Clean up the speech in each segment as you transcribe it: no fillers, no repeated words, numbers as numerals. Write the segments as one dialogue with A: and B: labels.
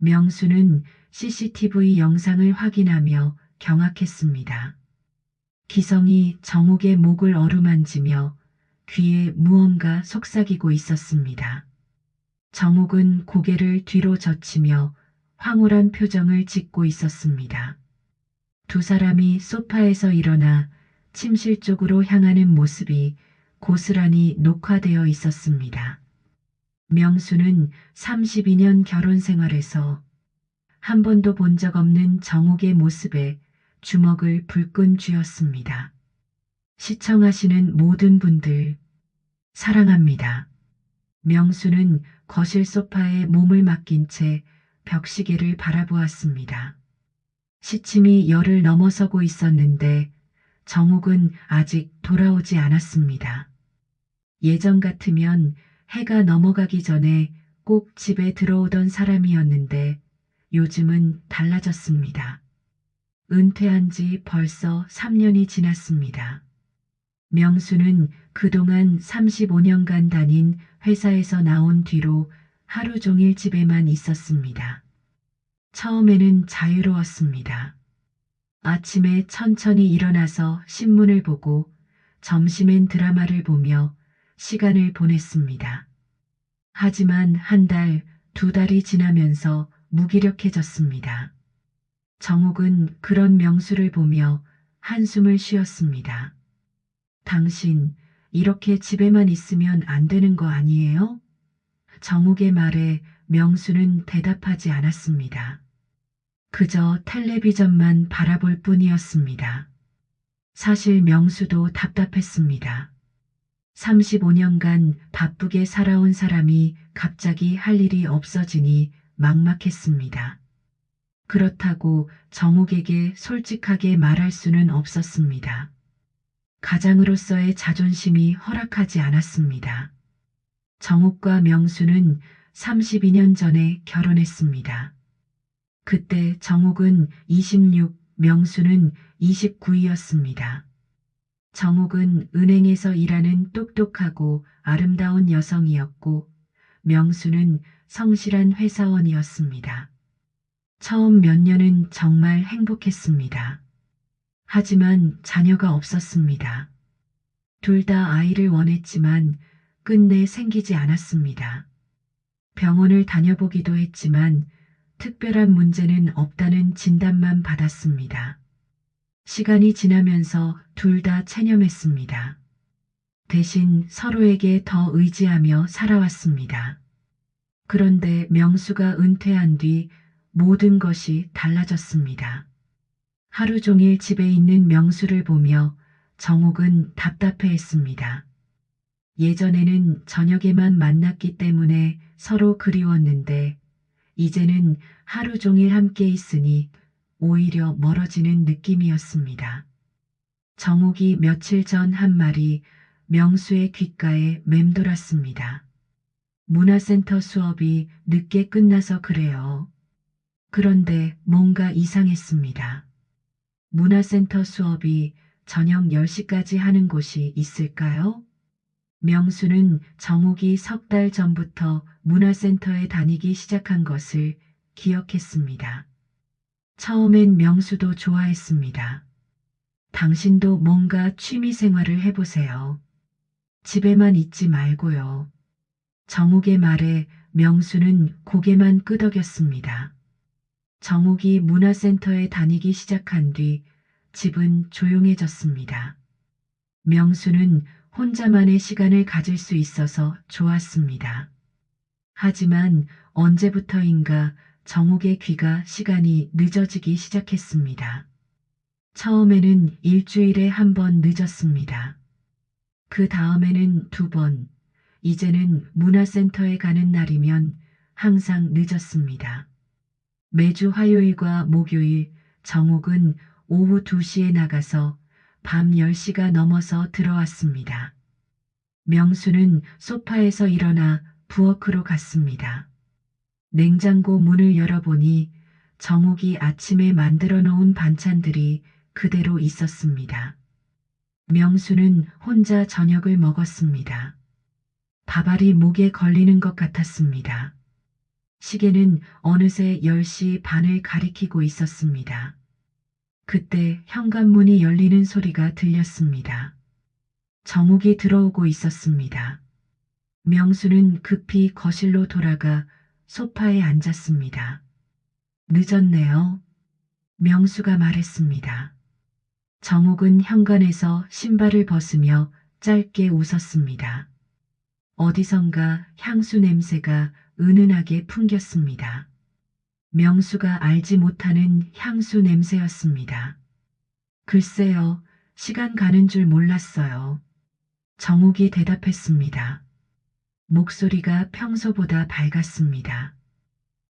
A: 명수는 CCTV 영상을 확인하며 경악했습니다. 기성이 정옥의 목을 어루만지며 귀에 무언가 속삭이고 있었습니다. 정옥은 고개를 뒤로 젖히며 황홀한 표정을 짓고 있었습니다. 두 사람이 소파에서 일어나 침실 쪽으로 향하는 모습이 고스란히 녹화되어 있었습니다. 명수는 32년 결혼 생활에서 한 번도 본 적 없는 정옥의 모습에 주먹을 불끈 쥐었습니다. 시청하시는 모든 분들, 사랑합니다. 명수는 거실 소파에 몸을 맡긴 채 벽시계를 바라보았습니다. 시침이 열을 넘어서고 있었는데 정옥은 아직 돌아오지 않았습니다. 예전 같으면 해가 넘어가기 전에 꼭 집에 들어오던 사람이었는데 요즘은 달라졌습니다. 은퇴한 지 벌써 3년이 지났습니다. 명수는 그동안 35년간 다닌 회사에서 나온 뒤로 하루 종일 집에만 있었습니다. 처음에는 자유로웠습니다. 아침에 천천히 일어나서 신문을 보고 점심엔 드라마를 보며 시간을 보냈습니다. 하지만 한 달, 두 달이 지나면서 무기력해졌습니다. 정옥은 그런 명수를 보며 한숨을 쉬었습니다. 당신, 이렇게 집에만 있으면 안 되는 거 아니에요? 정옥의 말에 명수는 대답하지 않았습니다. 그저 텔레비전만 바라볼 뿐이었습니다. 사실 명수도 답답했습니다. 35년간 바쁘게 살아온 사람이 갑자기 할 일이 없어지니 막막했습니다. 그렇다고 정옥에게 솔직하게 말할 수는 없었습니다. 가장으로서의 자존심이 허락하지 않았습니다. 정옥과 명수는 32년 전에 결혼했습니다. 그때 정옥은 26, 명수는 29이었습니다. 정옥은 은행에서 일하는 똑똑하고 아름다운 여성이었고 명수는 성실한 회사원이었습니다. 처음 몇 년은 정말 행복했습니다. 하지만 자녀가 없었습니다. 둘 다 아이를 원했지만 끝내 생기지 않았습니다. 병원을 다녀보기도 했지만 특별한 문제는 없다는 진단만 받았습니다. 시간이 지나면서 둘 다 체념했습니다. 대신 서로에게 더 의지하며 살아왔습니다. 그런데 명수가 은퇴한 뒤 모든 것이 달라졌습니다. 하루 종일 집에 있는 명수를 보며 정옥은 답답해했습니다. 예전에는 저녁에만 만났기 때문에 서로 그리웠는데 이제는 하루 종일 함께 있으니 오히려 멀어지는 느낌이었습니다. 정옥이 며칠 전 한 말이 명수의 귓가에 맴돌았습니다. 문화센터 수업이 늦게 끝나서 그래요. 그런데 뭔가 이상했습니다. 문화센터 수업이 저녁 10시까지 하는 곳이 있을까요? 명수는 정옥이 석 달 전부터 문화센터에 다니기 시작한 것을 기억했습니다. 처음엔 명수도 좋아했습니다. 당신도 뭔가 취미 생활을 해보세요. 집에만 있지 말고요. 정옥의 말에 명수는 고개만 끄덕였습니다. 정옥이 문화센터에 다니기 시작한 뒤 집은 조용해졌습니다. 명수는 혼자만의 시간을 가질 수 있어서 좋았습니다. 하지만 언제부터인가 정옥의 귀가 시간이 늦어지기 시작했습니다. 처음에는 일주일에 한 번 늦었습니다. 그 다음에는 두 번, 이제는 문화센터에 가는 날이면 항상 늦었습니다. 매주 화요일과 목요일 정옥은 오후 2시에 나가서 밤 10시가 넘어서 들어왔습니다. 명수는 소파에서 일어나 부엌으로 갔습니다. 냉장고 문을 열어보니 정옥이 아침에 만들어 놓은 반찬들이 그대로 있었습니다. 명수는 혼자 저녁을 먹었습니다. 밥알이 목에 걸리는 것 같았습니다. 시계는 어느새 10시 반을 가리키고 있었습니다. 그때 현관문이 열리는 소리가 들렸습니다. 정욱이 들어오고 있었습니다. 명수는 급히 거실로 돌아가 소파에 앉았습니다. 늦었네요. 명수가 말했습니다. 정욱은 현관에서 신발을 벗으며 짧게 웃었습니다. 어디선가 향수 냄새가 은은하게 풍겼습니다. 명수가 알지 못하는 향수 냄새였습니다. 글쎄요, 시간 가는 줄 몰랐어요. 정욱이 대답했습니다. 목소리가 평소보다 밝았습니다.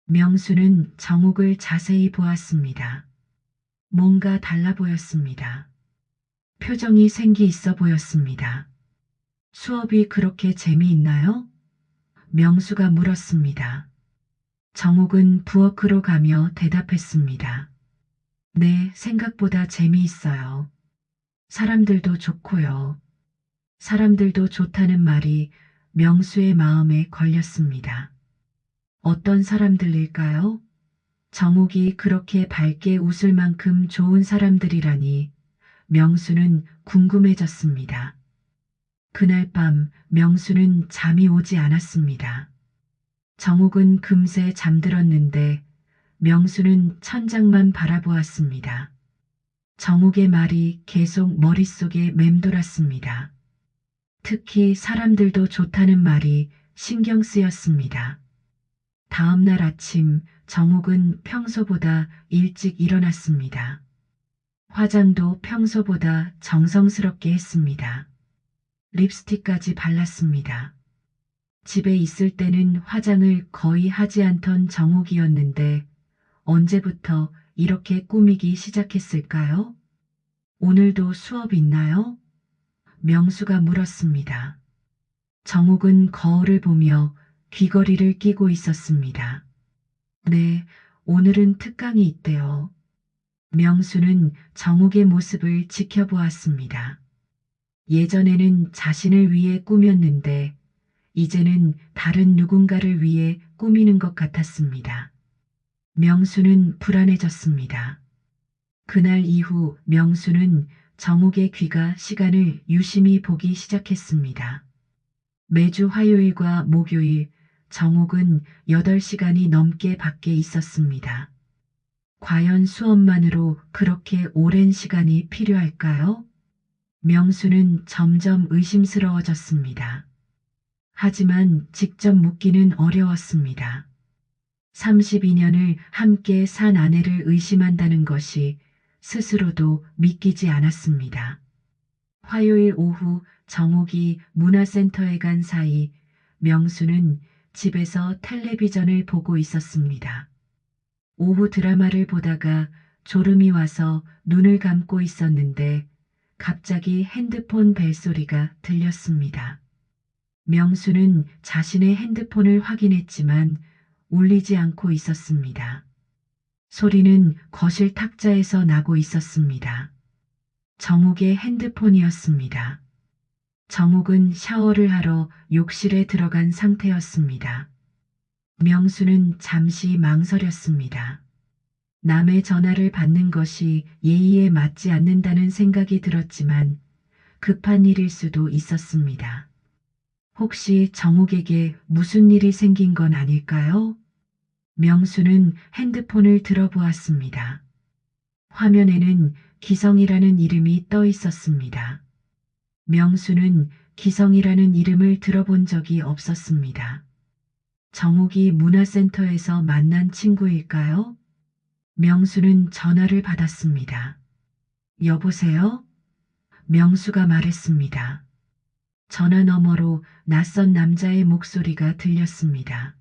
A: 명수는 정욱을 자세히 보았습니다. 뭔가 달라 보였습니다. 표정이 생기 있어 보였습니다. 수업이 그렇게 재미있나요? 명수가 물었습니다. 정욱은 부엌으로 가며 대답했습니다. 네, 생각보다 재미있어요. 사람들도 좋고요. 사람들도 좋다는 말이 명수의 마음에 걸렸습니다. 어떤 사람들일까요? 정욱이 그렇게 밝게 웃을 만큼 좋은 사람들이라니 명수는 궁금해졌습니다. 그날 밤 명수는 잠이 오지 않았습니다. 정욱은 금세 잠들었는데 명수는 천장만 바라보았습니다. 정욱의 말이 계속 머릿속에 맴돌았습니다. 특히 사람들도 좋다는 말이 신경 쓰였습니다. 다음 날 아침 정욱은 평소보다 일찍 일어났습니다. 화장도 평소보다 정성스럽게 했습니다. 립스틱까지 발랐습니다. 집에 있을 때는 화장을 거의 하지 않던 정욱이었는데 언제부터 이렇게 꾸미기 시작했을까요? 오늘도 수업 있나요? 명수가 물었습니다. 정욱은 거울을 보며 귀걸이를 끼고 있었습니다. 네, 오늘은 특강이 있대요. 명수는 정욱의 모습을 지켜보았습니다. 예전에는 자신을 위해 꾸몄는데 이제는 다른 누군가를 위해 꾸미는 것 같았습니다. 명수는 불안해졌습니다. 그날 이후 명수는 정욱의 귀가 시간을 유심히 보기 시작했습니다. 매주 화요일과 목요일 정욱은 8시간이 넘게 밖에 있었습니다. 과연 수업만으로 그렇게 오랜 시간이 필요할까요? 명수는 점점 의심스러워졌습니다. 하지만 직접 묻기는 어려웠습니다. 32년을 함께 산 아내를 의심한다는 것이 스스로도 믿기지 않았습니다. 화요일 오후 정욱이 문화센터에 간 사이 명수는 집에서 텔레비전을 보고 있었습니다. 오후 드라마를 보다가 졸음이 와서 눈을 감고 있었는데 갑자기 핸드폰 벨소리가 들렸습니다. 명수는 자신의 핸드폰을 확인했지만 울리지 않고 있었습니다. 소리는 거실 탁자에서 나고 있었습니다. 정욱의 핸드폰이었습니다. 정욱은 샤워를 하러 욕실에 들어간 상태였습니다. 명수는 잠시 망설였습니다. 남의 전화를 받는 것이 예의에 맞지 않는다는 생각이 들었지만 급한 일일 수도 있었습니다. 혹시 정욱에게 무슨 일이 생긴 건 아닐까요? 명수는 핸드폰을 들어보았습니다. 화면에는 기성이라는 이름이 떠 있었습니다. 명수는 기성이라는 이름을 들어본 적이 없었습니다. 정욱이 문화센터에서 만난 친구일까요? 명수는 전화를 받았습니다. 여보세요? 명수가 말했습니다. 전화 너머로 낯선 남자의 목소리가 들렸습니다.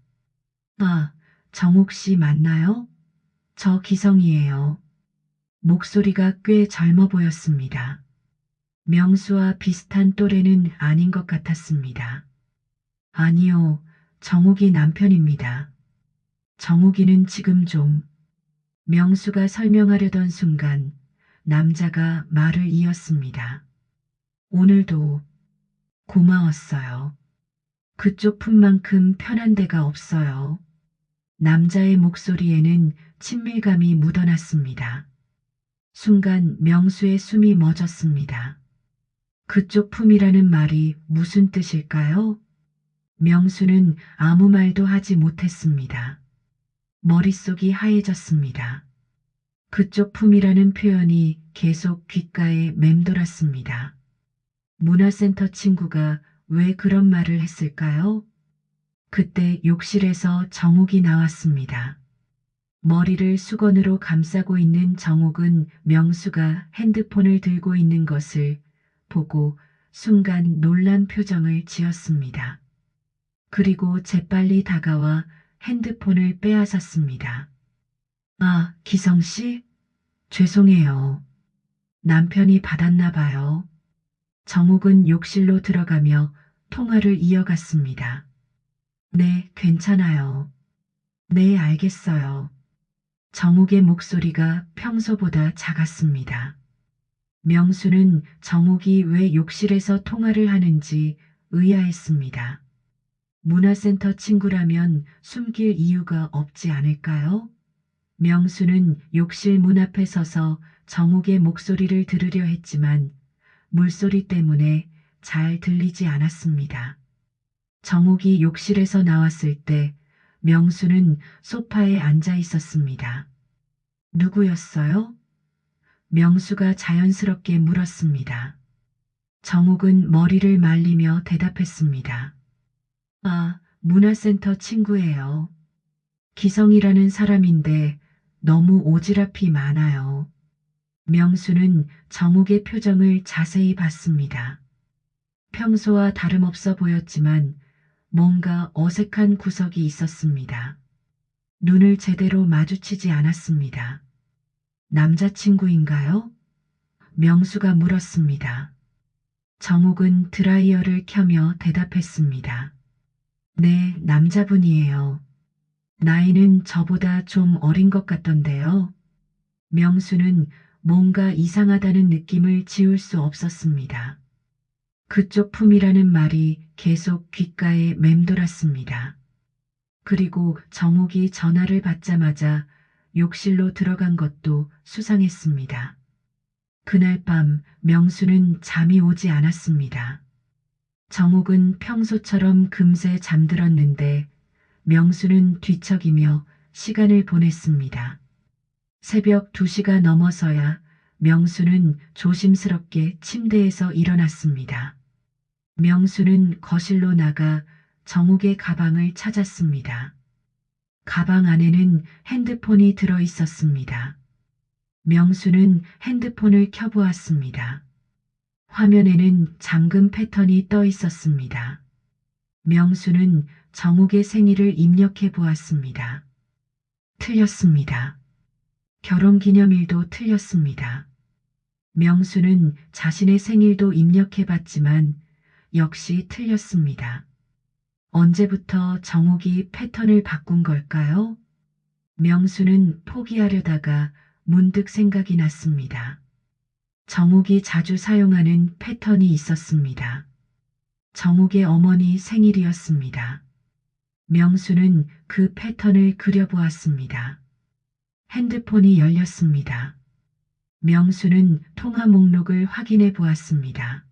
A: 아, 정욱 씨 맞나요? 저 기성이에요. 목소리가 꽤 젊어 보였습니다. 명수와 비슷한 또래는 아닌 것 같았습니다. 아니요, 정욱이 남편입니다. 정욱이는 지금 좀. 명수가 설명하려던 순간 남자가 말을 이었습니다. 오늘도 고마웠어요. 그쪽 품만큼 편한 데가 없어요. 남자의 목소리에는 친밀감이 묻어났습니다. 순간 명수의 숨이 멎었습니다. 그쪽 품이라는 말이 무슨 뜻일까요? 명수는 아무 말도 하지 못했습니다. 머릿속이 하얘졌습니다. 그쪽 품이라는 표현이 계속 귓가에 맴돌았습니다. 문화센터 친구가 왜 그런 말을 했을까요? 그때 욕실에서 정욱이 나왔습니다. 머리를 수건으로 감싸고 있는 정욱은 명수가 핸드폰을 들고 있는 것을 보고 순간 놀란 표정을 지었습니다. 그리고 재빨리 다가와 핸드폰을 빼앗았습니다. 아, 기성 씨? 죄송해요. 남편이 받았나 봐요. 정욱은 욕실로 들어가며 통화를 이어갔습니다. 네, 괜찮아요. 네, 알겠어요. 정욱의 목소리가 평소보다 작았습니다. 명수는 정욱이 왜 욕실에서 통화를 하는지 의아했습니다. 문화센터 친구라면 숨길 이유가 없지 않을까요? 명수는 욕실 문 앞에 서서 정욱의 목소리를 들으려 했지만 물소리 때문에 잘 들리지 않았습니다. 정욱이 욕실에서 나왔을 때 명수는 소파에 앉아 있었습니다. 누구였어요? 명수가 자연스럽게 물었습니다. 정욱은 머리를 말리며 대답했습니다. 아, 문화센터 친구예요. 기성이라는 사람인데 너무 오지랖이 많아요. 명수는 정욱의 표정을 자세히 봤습니다. 평소와 다름없어 보였지만 뭔가 어색한 구석이 있었습니다. 눈을 제대로 마주치지 않았습니다. 남자친구인가요? 명수가 물었습니다. 정욱은 드라이어를 켜며 대답했습니다. 네, 남자분이에요. 나이는 저보다 좀 어린 것 같던데요. 명수는 뭔가 이상하다는 느낌을 지울 수 없었습니다. 그쪽 품이라는 말이 계속 귓가에 맴돌았습니다. 그리고 정욱이 전화를 받자마자 욕실로 들어간 것도 수상했습니다. 그날 밤 명수는 잠이 오지 않았습니다. 정욱은 평소처럼 금세 잠들었는데 명수는 뒤척이며 시간을 보냈습니다. 새벽 2시가 넘어서야 명수는 조심스럽게 침대에서 일어났습니다. 명수는 거실로 나가 정욱의 가방을 찾았습니다. 가방 안에는 핸드폰이 들어 있었습니다. 명수는 핸드폰을 켜보았습니다. 화면에는 잠금 패턴이 떠 있었습니다. 명수는 정욱의 생일을 입력해 보았습니다. 틀렸습니다. 결혼기념일도 틀렸습니다. 명수는 자신의 생일도 입력해 봤지만 역시 틀렸습니다. 언제부터 정욱이 패턴을 바꾼 걸까요? 명수는 포기하려다가 문득 생각이 났습니다. 정욱이 자주 사용하는 패턴이 있었습니다. 정욱의 어머니 생일이었습니다. 명수는 그 패턴을 그려보았습니다. 핸드폰이 열렸습니다. 명수는 통화 목록을 확인해 보았습니다.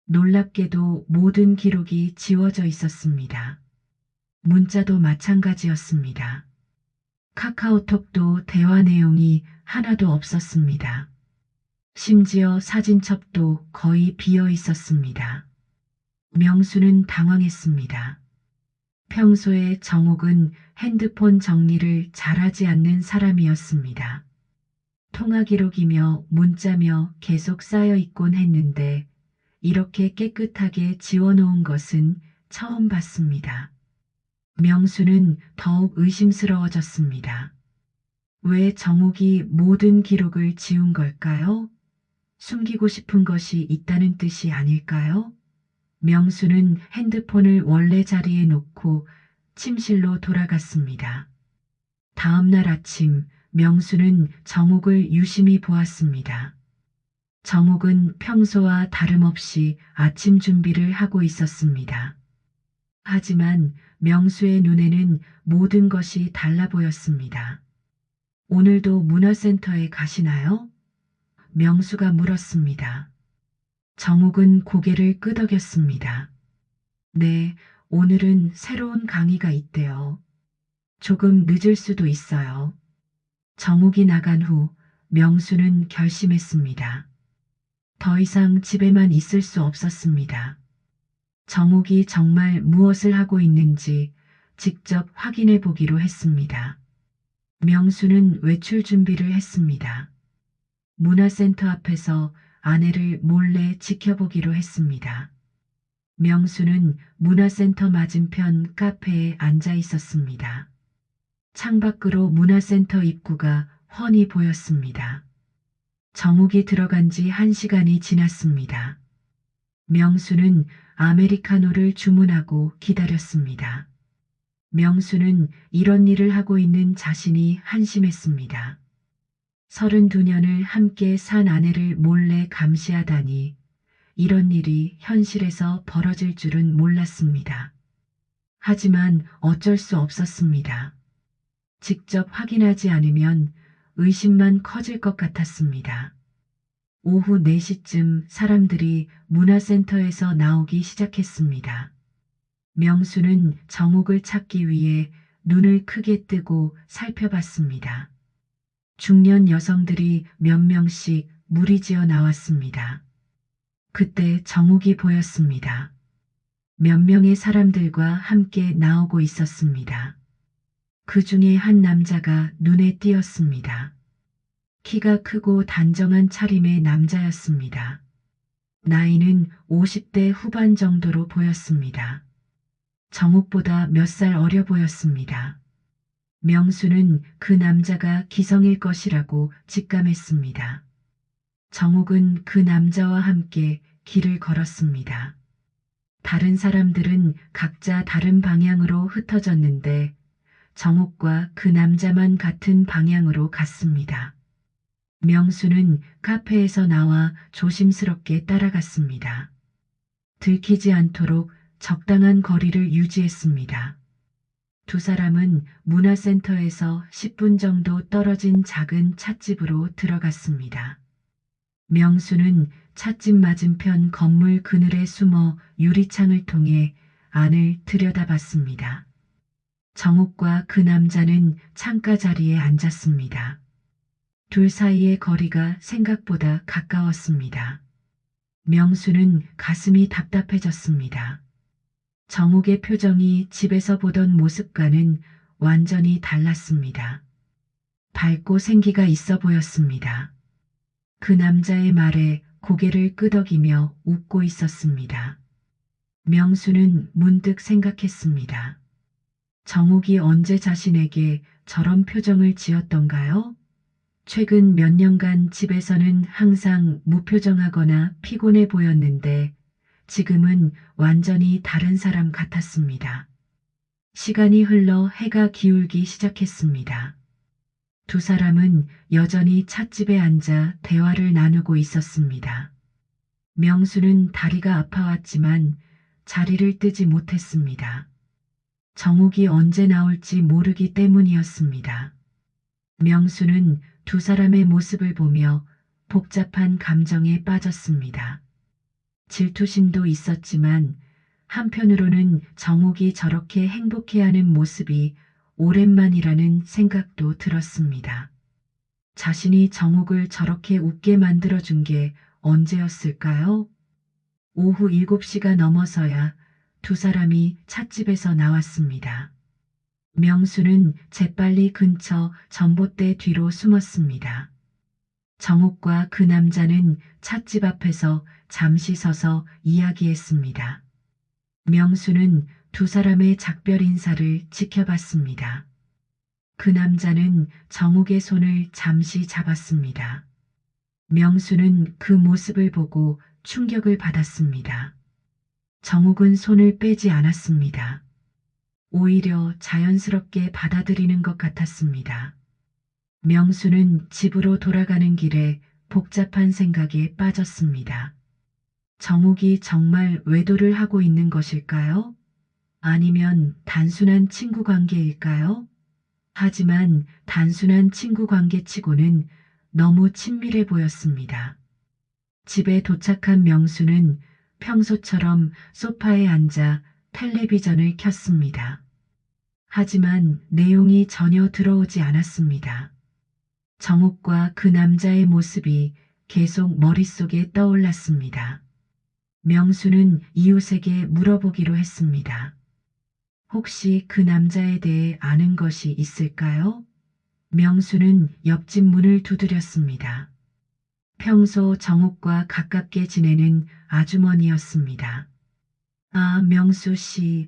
A: 놀랍게도 모든 기록이 지워져 있었습니다. 문자도 마찬가지였습니다. 카카오톡도 대화 내용이 하나도 없었습니다. 심지어 사진첩도 거의 비어 있었습니다. 명수는 당황했습니다. 평소에 정욱은 핸드폰 정리를 잘하지 않는 사람이었습니다. 통화 기록이며 문자며 계속 쌓여 있곤 했는데 이렇게 깨끗하게 지워놓은 것은 처음 봤습니다. 명수는 더욱 의심스러워졌습니다. 왜 정욱이 모든 기록을 지운 걸까요? 숨기고 싶은 것이 있다는 뜻이 아닐까요? 명수는 핸드폰을 원래 자리에 놓고 침실로 돌아갔습니다. 다음 날 아침 명수는 정욱을 유심히 보았습니다. 정욱은 평소와 다름없이 아침 준비를 하고 있었습니다. 하지만 명수의 눈에는 모든 것이 달라 보였습니다. 오늘도 문화센터에 가시나요? 명수가 물었습니다. 정욱은 고개를 끄덕였습니다. 네, 오늘은 새로운 강의가 있대요. 조금 늦을 수도 있어요. 정욱이 나간 후 명수는 결심했습니다. 더 이상 집에만 있을 수 없었습니다. 정욱이 정말 무엇을 하고 있는지 직접 확인해 보기로 했습니다. 명수는 외출 준비를 했습니다. 문화센터 앞에서 아내를 몰래 지켜보기로 했습니다. 명수는 문화센터 맞은편 카페에 앉아 있었습니다. 창밖으로 문화센터 입구가 훤히 보였습니다. 정욱이 들어간 지 1시간이 지났습니다. 명수는 아메리카노를 주문하고 기다렸습니다. 명수는 이런 일을 하고 있는 자신이 한심했습니다. 32년을 함께 산 아내를 몰래 감시하다니 이런 일이 현실에서 벌어질 줄은 몰랐습니다. 하지만 어쩔 수 없었습니다. 직접 확인하지 않으면 의심만 커질 것 같았습니다. 오후 4시쯤 사람들이 문화센터에서 나오기 시작했습니다. 명수는 정욱을 찾기 위해 눈을 크게 뜨고 살펴봤습니다. 중년 여성들이 몇 명씩 무리지어 나왔습니다. 그때 정욱이 보였습니다. 몇 명의 사람들과 함께 나오고 있었습니다. 그 중에 한 남자가 눈에 띄었습니다. 키가 크고 단정한 차림의 남자였습니다. 나이는 50대 후반 정도로 보였습니다. 정욱보다 몇 살 어려 보였습니다. 명수는 그 남자가 기성일 것이라고 직감했습니다. 정욱은 그 남자와 함께 길을 걸었습니다. 다른 사람들은 각자 다른 방향으로 흩어졌는데 정욱과 그 남자만 같은 방향으로 갔습니다. 명수는 카페에서 나와 조심스럽게 따라갔습니다. 들키지 않도록 적당한 거리를 유지했습니다. 두 사람은 문화센터에서 10분 정도 떨어진 작은 찻집으로 들어갔습니다. 명수는 찻집 맞은편 건물 그늘에 숨어 유리창을 통해 안을 들여다봤습니다. 정욱과 그 남자는 창가 자리에 앉았습니다. 둘 사이의 거리가 생각보다 가까웠습니다. 명수는 가슴이 답답해졌습니다. 정욱의 표정이 집에서 보던 모습과는 완전히 달랐습니다. 밝고 생기가 있어 보였습니다. 그 남자의 말에 고개를 끄덕이며 웃고 있었습니다. 명수는 문득 생각했습니다. 정욱이 언제 자신에게 저런 표정을 지었던가요? 최근 몇 년간 집에서는 항상 무표정하거나 피곤해 보였는데 지금은 완전히 다른 사람 같았습니다. 시간이 흘러 해가 기울기 시작했습니다. 두 사람은 여전히 찻집에 앉아 대화를 나누고 있었습니다. 명수는 다리가 아파왔지만 자리를 뜨지 못했습니다. 정욱이 언제 나올지 모르기 때문이었습니다. 명수는 두 사람의 모습을 보며 복잡한 감정에 빠졌습니다. 질투심도 있었지만 한편으로는 정욱이 저렇게 행복해하는 모습이 오랜만이라는 생각도 들었습니다. 자신이 정욱을 저렇게 웃게 만들어준 게 언제였을까요? 오후 7시가 넘어서야 두 사람이 찻집에서 나왔습니다. 명수는 재빨리 근처 전봇대 뒤로 숨었습니다. 정욱과 그 남자는 찻집 앞에서 잠시 서서 이야기했습니다. 명수는 두 사람의 작별 인사를 지켜봤습니다. 그 남자는 정욱의 손을 잠시 잡았습니다. 명수는 그 모습을 보고 충격을 받았습니다. 정욱은 손을 빼지 않았습니다. 오히려 자연스럽게 받아들이는 것 같았습니다. 명수는 집으로 돌아가는 길에 복잡한 생각에 빠졌습니다. 정욱이 정말 외도를 하고 있는 것일까요? 아니면 단순한 친구 관계일까요? 하지만 단순한 친구 관계치고는 너무 친밀해 보였습니다. 집에 도착한 명수는 평소처럼 소파에 앉아 텔레비전을 켰습니다. 하지만 내용이 전혀 들어오지 않았습니다. 정옥과 그 남자의 모습이 계속 머릿속에 떠올랐습니다. 명수는 이웃에게 물어보기로 했습니다. 혹시 그 남자에 대해 아는 것이 있을까요? 명수는 옆집 문을 두드렸습니다. 평소 정옥과 가깝게 지내는 아주머니였습니다. 아, 명수 씨,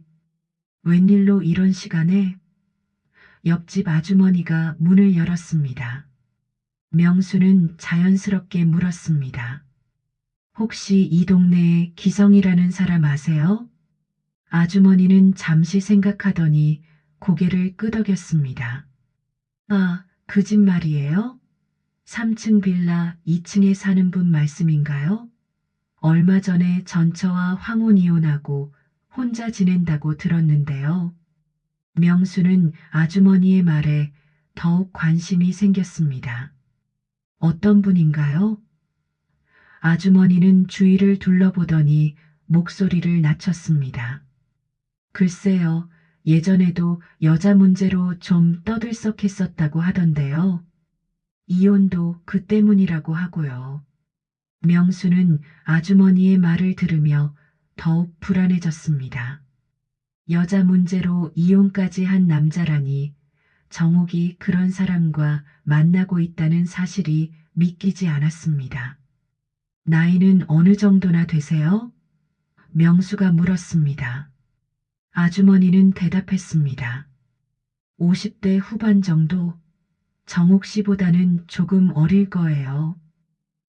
A: 웬일로 이런 시간에? 옆집 아주머니가 문을 열었습니다. 명수는 자연스럽게 물었습니다. 혹시 이 동네에 기성이라는 사람 아세요? 아주머니는 잠시 생각하더니 고개를 끄덕였습니다. 아, 그 집 말이에요? 3층 빌라 2층에 사는 분 말씀인가요? 얼마 전에 전처와 황혼 이혼하고 혼자 지낸다고 들었는데요. 명수는 아주머니의 말에 더욱 관심이 생겼습니다. 어떤 분인가요? 아주머니는 주위를 둘러보더니 목소리를 낮췄습니다. 글쎄요, 예전에도 여자 문제로 좀 떠들썩했었다고 하던데요. 이혼도 그 때문이라고 하고요. 명수는 아주머니의 말을 들으며 더욱 불안해졌습니다. 여자 문제로 이혼까지 한 남자라니 정옥이 그런 사람과 만나고 있다는 사실이 믿기지 않았습니다. 나이는 어느 정도나 되세요? 명수가 물었습니다. 아주머니는 대답했습니다. 50대 후반 정도? 정옥 씨보다는 조금 어릴 거예요.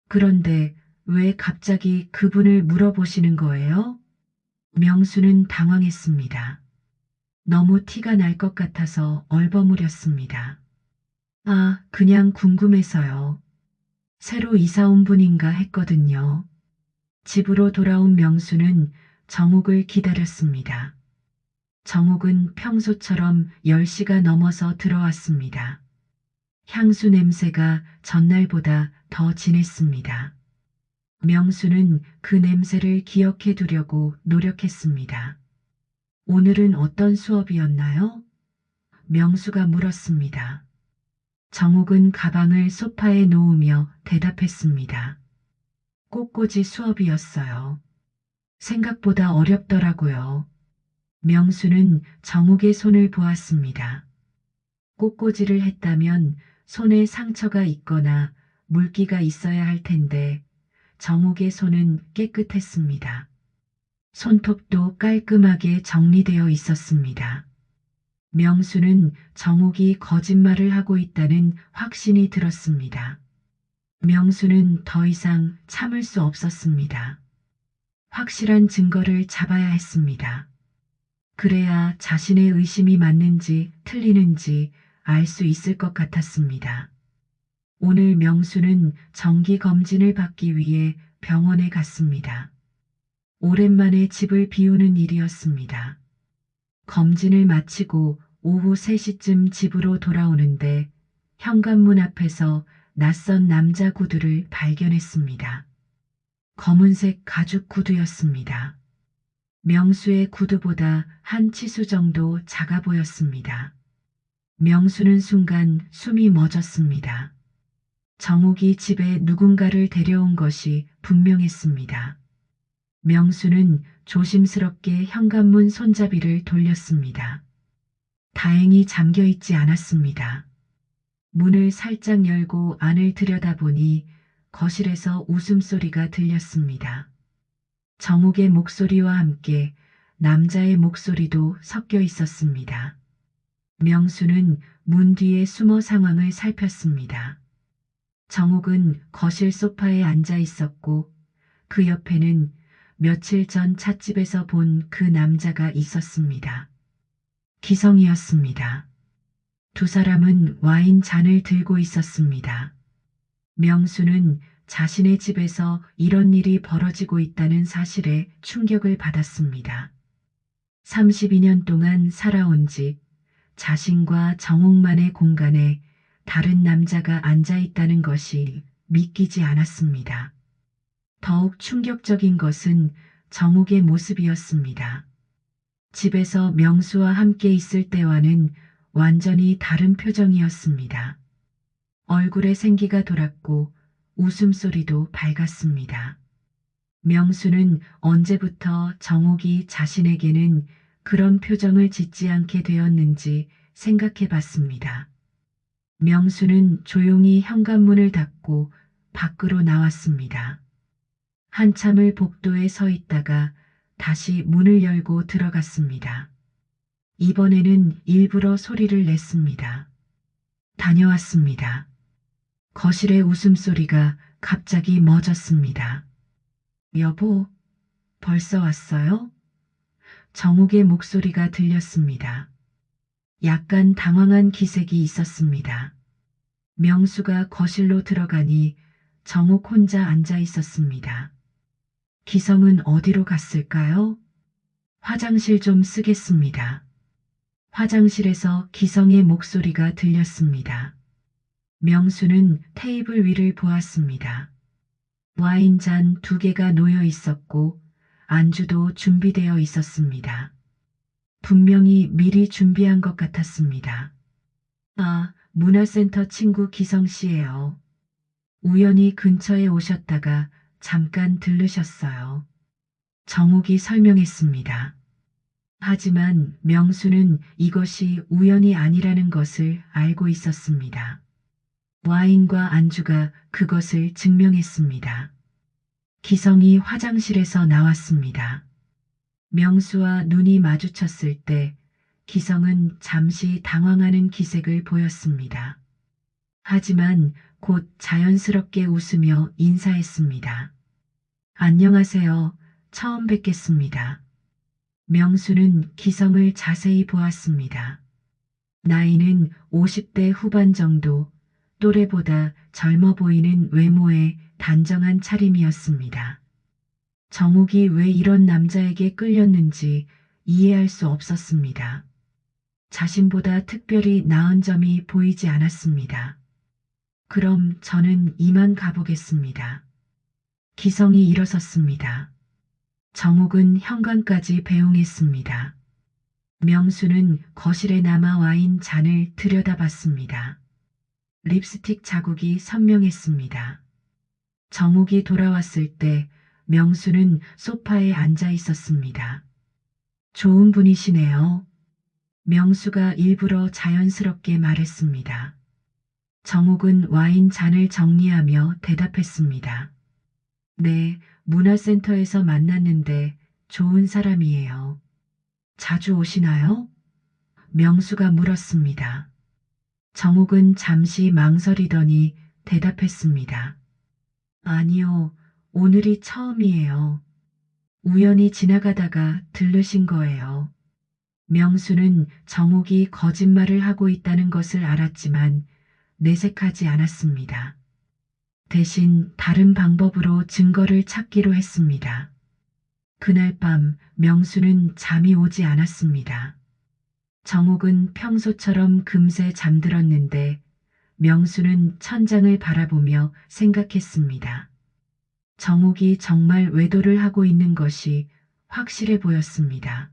A: 그런데 왜 갑자기 그분을 물어보시는 거예요? 명수는 당황했습니다. 너무 티가 날 것 같아서 얼버무렸습니다. 아, 그냥 궁금해서요. 새로 이사 온 분인가 했거든요. 집으로 돌아온 명수는 정옥을 기다렸습니다. 정옥은 평소처럼 10시가 넘어서 들어왔습니다. 향수 냄새가 전날보다 더 진했습니다. 명수는 그 냄새를 기억해 두려고 노력했습니다. 오늘은 어떤 수업이었나요? 명수가 물었습니다. 정옥은 가방을 소파에 놓으며 대답했습니다. 꽃꽂이 수업이었어요. 생각보다 어렵더라고요. 명수는 정옥의 손을 보았습니다. 꽃꽂이를 했다면 손에 상처가 있거나 물기가 있어야 할 텐데 정옥의 손은 깨끗했습니다. 손톱도 깔끔하게 정리되어 있었습니다. 명수는 정옥이 거짓말을 하고 있다는 확신이 들었습니다. 명수는 더 이상 참을 수 없었습니다. 확실한 증거를 잡아야 했습니다. 그래야 자신의 의심이 맞는지 틀리는지 알 수 있을 것 같았습니다. 오늘 명수는 정기 검진을 받기 위해 병원에 갔습니다. 오랜만에 집을 비우는 일이었습니다. 검진을 마치고 오후 3시쯤 집으로 돌아오는데 현관문 앞에서 낯선 남자 구두를 발견했습니다. 검은색 가죽 구두였습니다. 명수의 구두보다 한 치수 정도 작아 보였습니다. 명수는 순간 숨이 멎었습니다. 정옥이 집에 누군가를 데려온 것이 분명했습니다. 명수는 조심스럽게 현관문 손잡이를 돌렸습니다. 다행히 잠겨 있지 않았습니다. 문을 살짝 열고 안을 들여다보니 거실에서 웃음소리가 들렸습니다. 정옥의 목소리와 함께 남자의 목소리도 섞여 있었습니다. 명수는 문 뒤에 숨어 상황을 살폈습니다. 정옥은 거실 소파에 앉아 있었고 그 옆에는 며칠 전 찻집에서 본 그 남자가 있었습니다. 기성이었습니다. 두 사람은 와인 잔을 들고 있었습니다. 명수는 자신의 집에서 이런 일이 벌어지고 있다는 사실에 충격을 받았습니다. 32년 동안 살아온 집, 자신과 정옥만의 공간에 다른 남자가 앉아 있다는 것이 믿기지 않았습니다. 더욱 충격적인 것은 정옥의 모습이었습니다. 집에서 명수와 함께 있을 때와는 완전히 다른 표정이었습니다. 얼굴에 생기가 돌았고 웃음소리도 밝았습니다. 명수는 언제부터 정옥이 자신에게는 그런 표정을 짓지 않게 되었는지 생각해 봤습니다. 명수는 조용히 현관문을 닫고 밖으로 나왔습니다. 한참을 복도에 서 있다가 다시 문을 열고 들어갔습니다. 이번에는 일부러 소리를 냈습니다. 다녀왔습니다. 거실의 웃음소리가 갑자기 멎었습니다. 여보, 벌써 왔어요? 정욱의 목소리가 들렸습니다. 약간 당황한 기색이 있었습니다. 명수가 거실로 들어가니 정욱 혼자 앉아 있었습니다. 기성은 어디로 갔을까요? 화장실 좀 쓰겠습니다. 화장실에서 기성의 목소리가 들렸습니다. 명수는 테이블 위를 보았습니다. 와인잔 2개가 놓여 있었고 안주도 준비되어 있었습니다. 분명히 미리 준비한 것 같았습니다. 아, 문화센터 친구 기성 씨예요. 우연히 근처에 오셨다가 잠깐 들르셨어요. 정욱이 설명했습니다. 하지만 명수는 이것이 우연이 아니라는 것을 알고 있었습니다. 와인과 안주가 그것을 증명했습니다. 기성이 화장실에서 나왔습니다. 명수와 눈이 마주쳤을 때 기성은 잠시 당황하는 기색을 보였습니다. 하지만 곧 자연스럽게 웃으며 인사했습니다. 안녕하세요. 처음 뵙겠습니다. 명수는 기성을 자세히 보았습니다. 나이는 50대 후반 정도, 또래보다 젊어 보이는 외모에 단정한 차림이었습니다. 정욱이 왜 이런 남자에게 끌렸는지 이해할 수 없었습니다. 자신보다 특별히 나은 점이 보이지 않았습니다. 그럼 저는 이만 가보겠습니다. 기성이 일어섰습니다. 정욱은 현관까지 배웅했습니다. 명수는 거실에 남아 와인 잔을 들여다봤습니다. 립스틱 자국이 선명했습니다. 정욱이 돌아왔을 때 명수는 소파에 앉아 있었습니다. 좋은 분이시네요. 명수가 일부러 자연스럽게 말했습니다. 정욱은 와인 잔을 정리하며 대답했습니다. 네, 문화센터에서 만났는데 좋은 사람이에요. 자주 오시나요? 명수가 물었습니다. 정욱은 잠시 망설이더니 대답했습니다. 아니요, 오늘이 처음이에요. 우연히 지나가다가 들르신 거예요. 명수는 정욱이 거짓말을 하고 있다는 것을 알았지만 내색하지 않았습니다. 대신 다른 방법으로 증거를 찾기로 했습니다. 그날 밤 명수는 잠이 오지 않았습니다. 정욱은 평소처럼 금세 잠들었는데 명수는 천장을 바라보며 생각했습니다. 정욱이 정말 외도를 하고 있는 것이 확실해 보였습니다.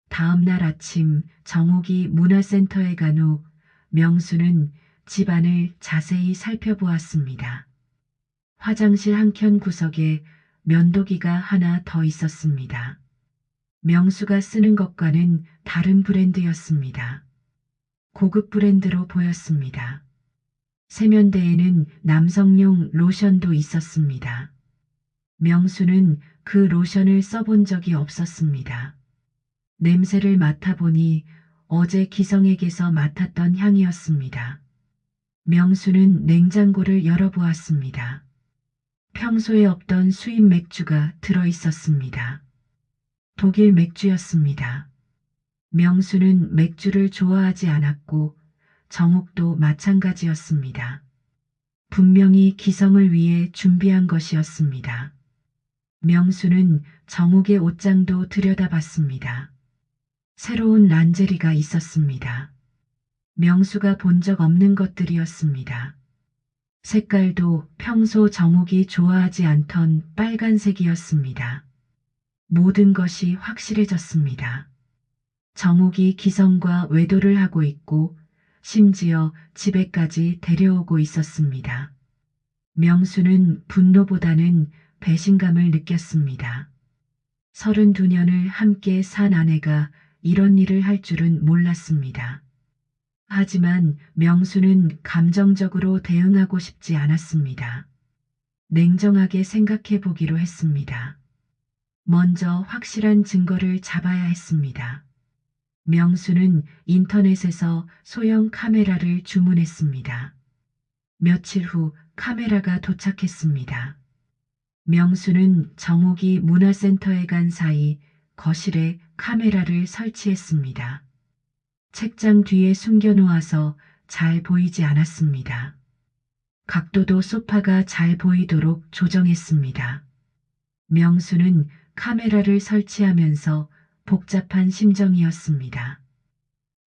A: 다음 날 아침 정욱이 문화센터에 간 후 명수는 집안을 자세히 살펴보았습니다. 화장실 한켠 구석에 면도기가 하나 더 있었습니다. 명수가 쓰는 것과는 다른 브랜드였습니다. 고급 브랜드로 보였습니다. 세면대에는 남성용 로션도 있었습니다. 명수는 그 로션을 써본 적이 없었습니다. 냄새를 맡아보니 어제 기성에게서 맡았던 향이었습니다. 명수는 냉장고를 열어보았습니다. 평소에 없던 수입 맥주가 들어 있었습니다. 독일 맥주였습니다. 명수는 맥주를 좋아하지 않았고 정욱도 마찬가지였습니다. 분명히 기성을 위해 준비한 것이었습니다. 명수는 정욱의 옷장도 들여다봤습니다. 새로운 란제리가 있었습니다. 명수가 본 적 없는 것들이었습니다. 색깔도 평소 정옥이 좋아하지 않던 빨간색이었습니다. 모든 것이 확실해졌습니다. 정옥이 기성과 외도를 하고 있고 심지어 집에까지 데려오고 있었습니다. 명수는 분노보다는 배신감을 느꼈습니다. 32년을 함께 산 아내가 이런 일을 할 줄은 몰랐습니다. 하지만 명수는 감정적으로 대응하고 싶지 않았습니다. 냉정하게 생각해 보기로 했습니다. 먼저 확실한 증거를 잡아야 했습니다. 명수는 인터넷에서 소형 카메라를 주문했습니다. 며칠 후 카메라가 도착했습니다. 명수는 정옥이 문화센터에 간 사이 거실에 카메라를 설치했습니다. 책장 뒤에 숨겨놓아서 잘 보이지 않았습니다. 각도도 소파가 잘 보이도록 조정했습니다. 명수는 카메라를 설치하면서 복잡한 심정이었습니다.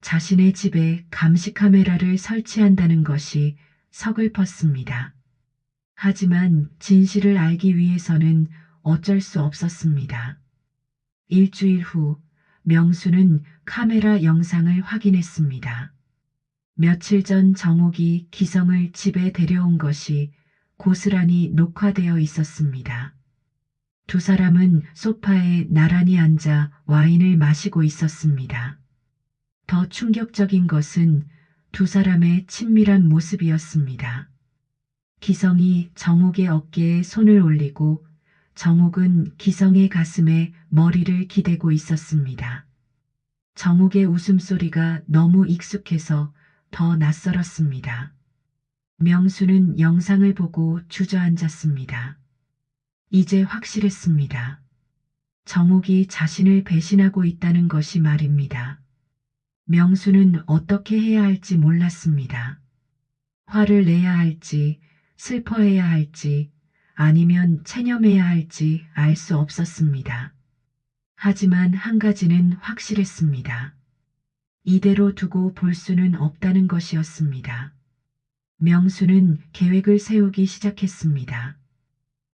A: 자신의 집에 감시 카메라를 설치한다는 것이 서글펐습니다. 하지만 진실을 알기 위해서는 어쩔 수 없었습니다. 일주일 후 명수는 카메라 영상을 확인했습니다. 며칠 전 정옥이 기성을 집에 데려온 것이 고스란히 녹화되어 있었습니다. 두 사람은 소파에 나란히 앉아 와인을 마시고 있었습니다. 더 충격적인 것은 두 사람의 친밀한 모습이었습니다. 기성이 정옥의 어깨에 손을 올리고 정옥은 기성의 가슴에 머리를 기대고 있었습니다. 정옥의 웃음소리가 너무 익숙해서 더 낯설었습니다. 명수는 영상을 보고 주저앉았습니다. 이제 확실했습니다. 정옥이 자신을 배신하고 있다는 것이 말입니다. 명수는 어떻게 해야 할지 몰랐습니다. 화를 내야 할지, 슬퍼해야 할지, 아니면 체념해야 할지 알 수 없었습니다. 하지만 한 가지는 확실했습니다. 이대로 두고 볼 수는 없다는 것이었습니다. 명수는 계획을 세우기 시작했습니다.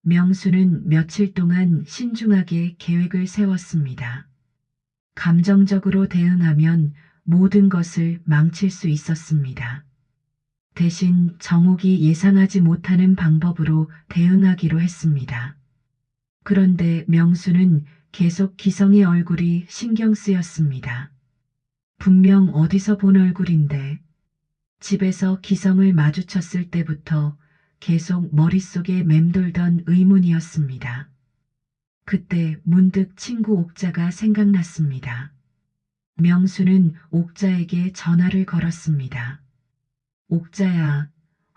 A: 명수는 며칠 동안 신중하게 계획을 세웠습니다. 감정적으로 대응하면 모든 것을 망칠 수 있었습니다. 대신 정옥이 예상하지 못하는 방법으로 대응하기로 했습니다. 그런데 명수는 계속 기성의 얼굴이 신경 쓰였습니다. 분명 어디서 본 얼굴인데 집에서 기성을 마주쳤을 때부터 계속 머릿속에 맴돌던 의문이었습니다. 그때 문득 친구 옥자가 생각났습니다. 명수는 옥자에게 전화를 걸었습니다. 옥자야,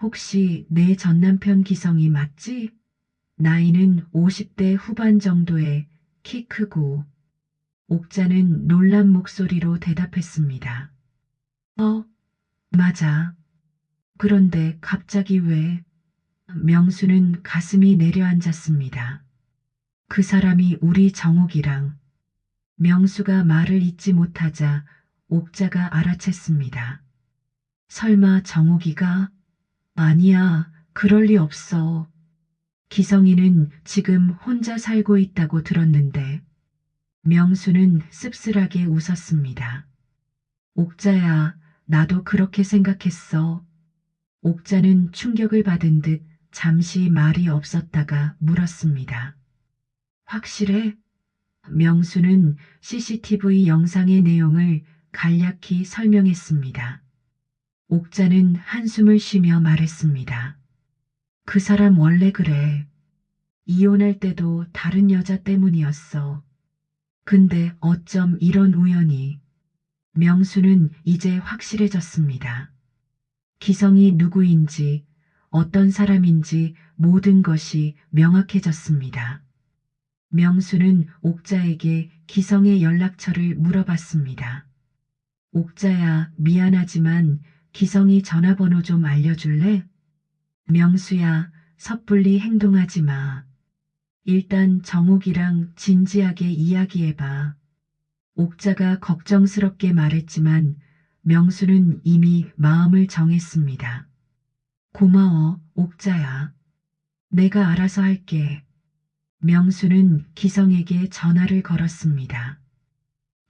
A: 혹시 내 전남편 기성이 맞지? 나이는 50대 후반 정도에 키 크고. 옥자는 놀란 목소리로 대답했습니다. 맞아. 그런데 갑자기 왜? 명수는 가슴이 내려앉았습니다. 그 사람이 우리 정옥이랑. 명수가 말을 잇지 못하자 옥자가 알아챘습니다. 설마 정옥이가? 아니야, 그럴 리 없어. 기성이는 지금 혼자 살고 있다고 들었는데. 명수는 씁쓸하게 웃었습니다. 옥자야, 나도 그렇게 생각했어. 옥자는 충격을 받은 듯 잠시 말이 없었다가 물었습니다. 확실해? 명수는 CCTV 영상의 내용을 간략히 설명했습니다. 옥자는 한숨을 쉬며 말했습니다. 그 사람 원래 그래. 이혼할 때도 다른 여자 때문이었어. 근데 어쩜 이런 우연이. 명수는 이제 확실해졌습니다. 기성이 누구인지, 어떤 사람인지 모든 것이 명확해졌습니다. 명수는 옥자에게 기성의 연락처를 물어봤습니다. 옥자야, 미안하지만 기성이 전화번호 좀 알려줄래? 명수야, 섣불리 행동하지 마. 일단 정옥이랑 진지하게 이야기해봐. 옥자가 걱정스럽게 말했지만 명수는 이미 마음을 정했습니다. 고마워, 옥자야. 내가 알아서 할게. 명수는 기성에게 전화를 걸었습니다.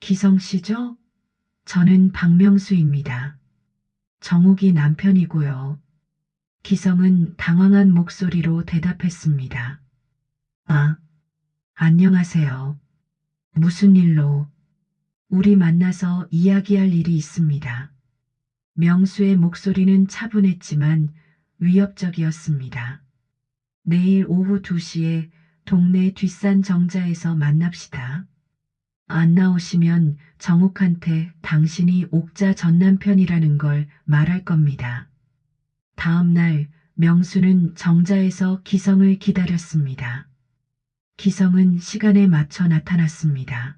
A: 기성 씨죠? 저는 박명수입니다. 정욱이 남편이고요. 기성은 당황한 목소리로 대답했습니다. 아, 안녕하세요. 무슨 일로? 우리 만나서 이야기할 일이 있습니다. 명수의 목소리는 차분했지만 위협적이었습니다. 내일 오후 2시에 동네 뒷산 정자에서 만납시다. 안 나오시면 정욱한테 당신이 옥자 전 남편이라는 걸 말할 겁니다. 다음 날 명수는 정자에서 기성을 기다렸습니다. 기성은 시간에 맞춰 나타났습니다.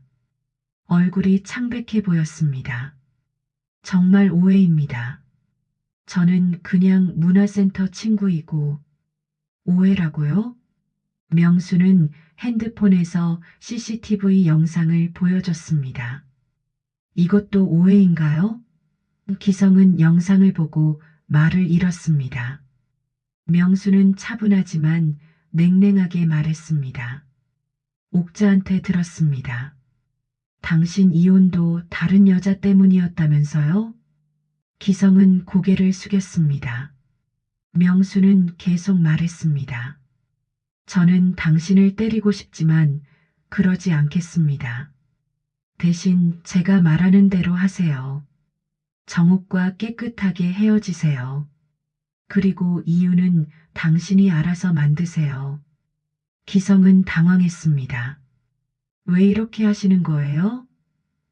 A: 얼굴이 창백해 보였습니다. 정말 오해입니다. 저는 그냥 문화센터 친구이고. 오해라고요? 명수는 핸드폰에서 CCTV 영상을 보여줬습니다. 이것도 오해인가요? 기성은 영상을 보고 말을 잃었습니다. 명수는 차분하지만 냉랭하게 말했습니다. 옥자한테 들었습니다. 당신 이혼도 다른 여자 때문이었다면서요? 기성은 고개를 숙였습니다. 명수는 계속 말했습니다. 저는 당신을 때리고 싶지만 그러지 않겠습니다. 대신 제가 말하는 대로 하세요. 정욱과 깨끗하게 헤어지세요. 그리고 이유는 당신이 알아서 만드세요. 기성은 당황했습니다. 왜 이렇게 하시는 거예요?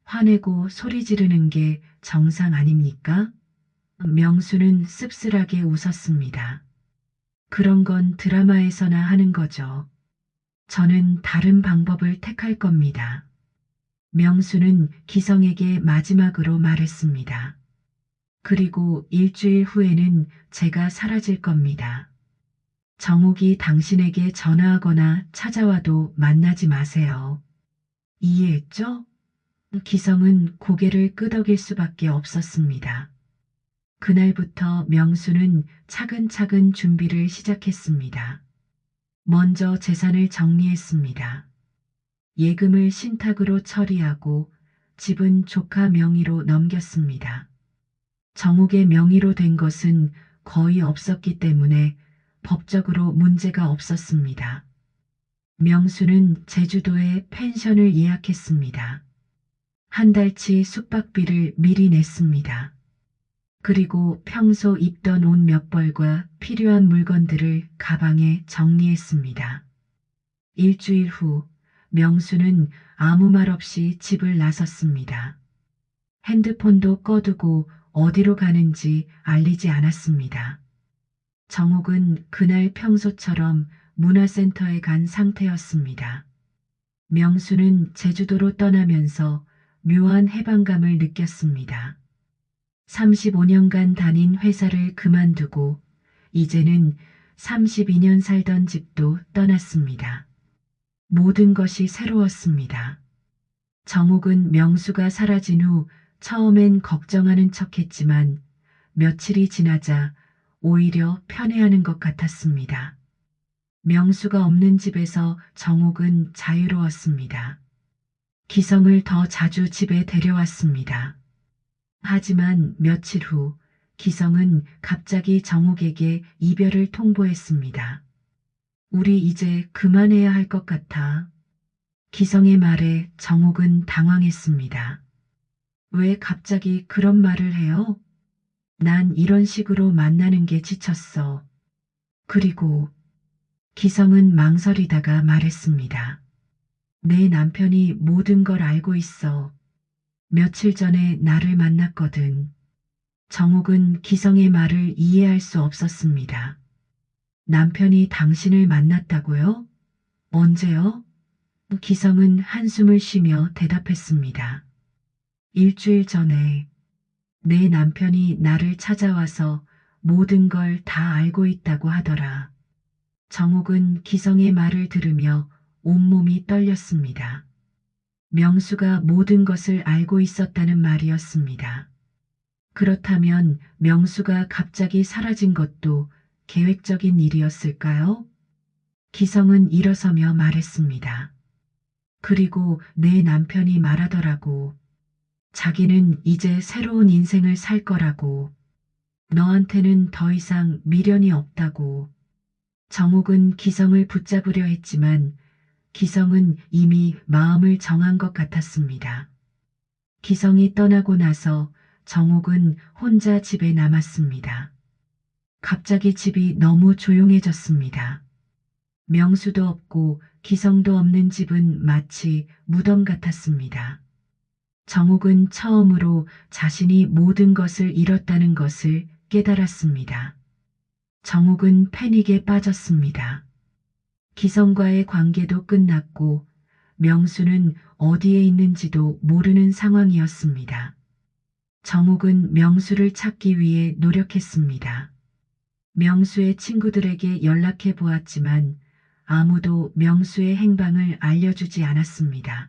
A: 화내고 소리 지르는 게 정상 아닙니까? 명수는 씁쓸하게 웃었습니다. 그런 건 드라마에서나 하는 거죠. 저는 다른 방법을 택할 겁니다. 명수는 기성에게 마지막으로 말했습니다. 그리고 일주일 후에는 제가 사라질 겁니다. 정욱이 당신에게 전화하거나 찾아와도 만나지 마세요. 이해했죠? 기성은 고개를 끄덕일 수밖에 없었습니다. 그날부터 명수는 차근차근 준비를 시작했습니다. 먼저 재산을 정리했습니다. 예금을 신탁으로 처리하고 집은 조카 명의로 넘겼습니다. 정욱의 명의로 된 것은 거의 없었기 때문에 법적으로 문제가 없었습니다. 명수는 제주도에 펜션을 예약했습니다. 한 달치 숙박비를 미리 냈습니다. 그리고 평소 입던 옷 몇 벌과 필요한 물건들을 가방에 정리했습니다. 일주일 후 명수는 아무 말 없이 집을 나섰습니다. 핸드폰도 꺼두고 어디로 가는지 알리지 않았습니다. 정욱은 그날 평소처럼 문화센터에 간 상태였습니다. 명수는 제주도로 떠나면서 묘한 해방감을 느꼈습니다. 35년간 다닌 회사를 그만두고 이제는 32년 살던 집도 떠났습니다. 모든 것이 새로웠습니다. 정욱은 명수가 사라진 후 처음엔 걱정하는 척했지만 며칠이 지나자 오히려 편해하는 것 같았습니다. 명수가 없는 집에서 정욱은 자유로웠습니다. 기성을 더 자주 집에 데려왔습니다. 하지만 며칠 후 기성은 갑자기 정욱에게 이별을 통보했습니다. 우리 이제 그만해야 할 것 같아. 기성의 말에 정욱은 당황했습니다. 왜 갑자기 그런 말을 해요? 난 이런 식으로 만나는 게 지쳤어. 그리고 기성은 망설이다가 말했습니다. 내 남편이 모든 걸 알고 있어. 며칠 전에 나를 만났거든. 정욱은 기성의 말을 이해할 수 없었습니다. 남편이 당신을 만났다고요? 언제요? 기성은 한숨을 쉬며 대답했습니다. 일주일 전에 내 남편이 나를 찾아와서 모든 걸 다 알고 있다고 하더라. 정욱은 기성의 말을 들으며 온몸이 떨렸습니다. 명수가 모든 것을 알고 있었다는 말이었습니다. 그렇다면 명수가 갑자기 사라진 것도 계획적인 일이었을까요? 기성은 일어서며 말했습니다. 그리고 내 남편이 말하더라고. 자기는 이제 새로운 인생을 살 거라고. 너한테는 더 이상 미련이 없다고. 정옥은 기성을 붙잡으려 했지만 기성은 이미 마음을 정한 것 같았습니다. 기성이 떠나고 나서 정옥은 혼자 집에 남았습니다. 갑자기 집이 너무 조용해졌습니다. 명수도 없고 기성도 없는 집은 마치 무덤 같았습니다. 정옥은 처음으로 자신이 모든 것을 잃었다는 것을 깨달았습니다. 정옥은 패닉에 빠졌습니다. 기성과의 관계도 끝났고 명수는 어디에 있는지도 모르는 상황이었습니다. 정옥은 명수를 찾기 위해 노력했습니다. 명수의 친구들에게 연락해 보았지만 아무도 명수의 행방을 알려주지 않았습니다.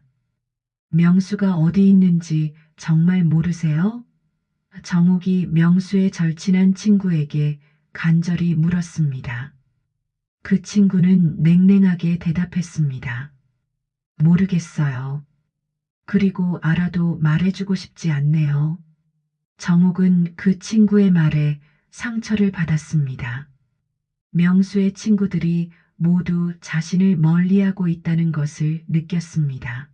A: 명수가 어디 있는지 정말 모르세요? 정옥이 명수의 절친한 친구에게 간절히 물었습니다. 그 친구는 냉랭하게 대답했습니다. 모르겠어요. 그리고 알아도 말해주고 싶지 않네요. 정옥은 그 친구의 말에 상처를 받았습니다. 명수의 친구들이 모두 자신을 멀리하고 있다는 것을 느꼈습니다.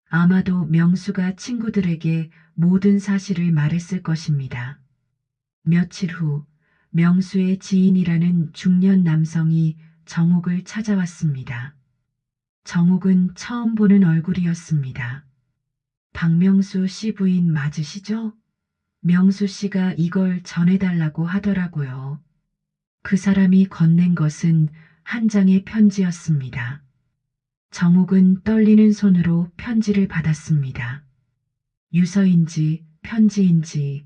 A: 아마도 명수가 친구들에게 모든 사실을 말했을 것입니다. 며칠 후 명수의 지인이라는 중년 남성이 정옥을 찾아왔습니다. 정옥은 처음 보는 얼굴이었습니다. 박명수 씨 부인 맞으시죠? 명수 씨가 이걸 전해달라고 하더라고요. 그 사람이 건넨 것은 한 장의 편지였습니다. 정옥은 떨리는 손으로 편지를 받았습니다. 유서인지 편지인지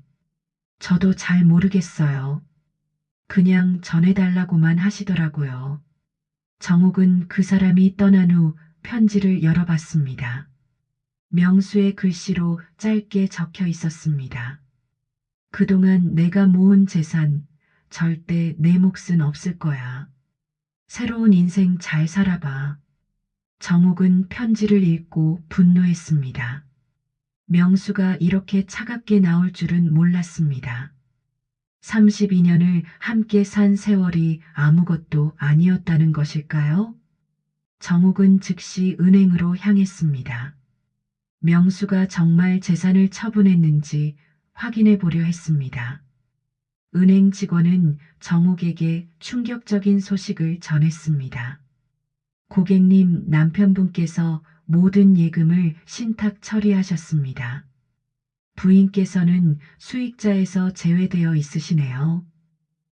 A: 저도 잘 모르겠어요. 그냥 전해달라고만 하시더라고요. 정옥은 그 사람이 떠난 후 편지를 열어봤습니다. 명수의 글씨로 짧게 적혀 있었습니다. 그동안 내가 모은 재산, 절대 내 몫은 없을 거야. 새로운 인생 잘 살아봐. 정옥은 편지를 읽고 분노했습니다. 명수가 이렇게 차갑게 나올 줄은 몰랐습니다. 32년을 함께 산 세월이 아무것도 아니었다는 것일까요? 정옥은 즉시 은행으로 향했습니다. 명수가 정말 재산을 처분했는지 확인해 보려 했습니다. 은행 직원은 정옥에게 충격적인 소식을 전했습니다. 고객님 남편분께서 모든 예금을 신탁 처리하셨습니다. 부인께서는 수익자에서 제외되어 있으시네요.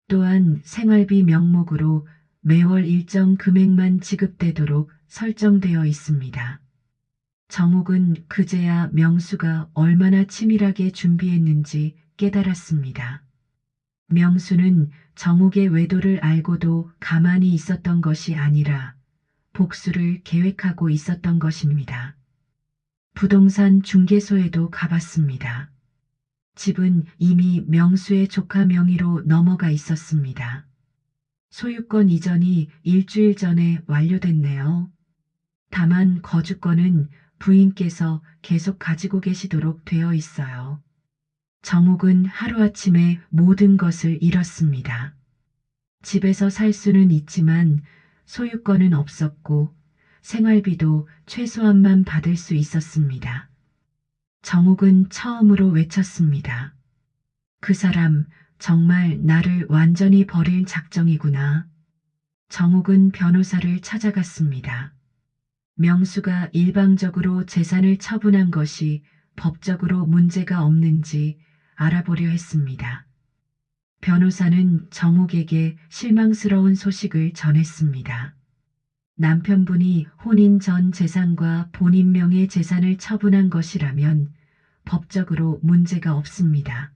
A: 또한 생활비 명목으로 매월 일정 금액만 지급되도록 설정되어 있습니다. 정옥은 그제야 명수가 얼마나 치밀하게 준비했는지 깨달았습니다. 명수는 정옥의 외도를 알고도 가만히 있었던 것이 아니라 복수를 계획하고 있었던 것입니다. 부동산 중개소에도 가봤습니다. 집은 이미 명수의 조카 명의로 넘어가 있었습니다. 소유권 이전이 일주일 전에 완료됐네요. 다만 거주권은 부인께서 계속 가지고 계시도록 되어 있어요. 정옥은 하루아침에 모든 것을 잃었습니다. 집에서 살 수는 있지만 소유권은 없었고 생활비도 최소한만 받을 수 있었습니다. 정옥은 처음으로 외쳤습니다. 그 사람 정말 나를 완전히 버릴 작정이구나. 정옥은 변호사를 찾아갔습니다. 명수가 일방적으로 재산을 처분한 것이 법적으로 문제가 없는지 알아보려 했습니다. 변호사는 정옥에게 실망스러운 소식을 전했습니다. 남편분이 혼인 전 재산과 본인 명의 재산을 처분한 것이라면 법적으로 문제가 없습니다.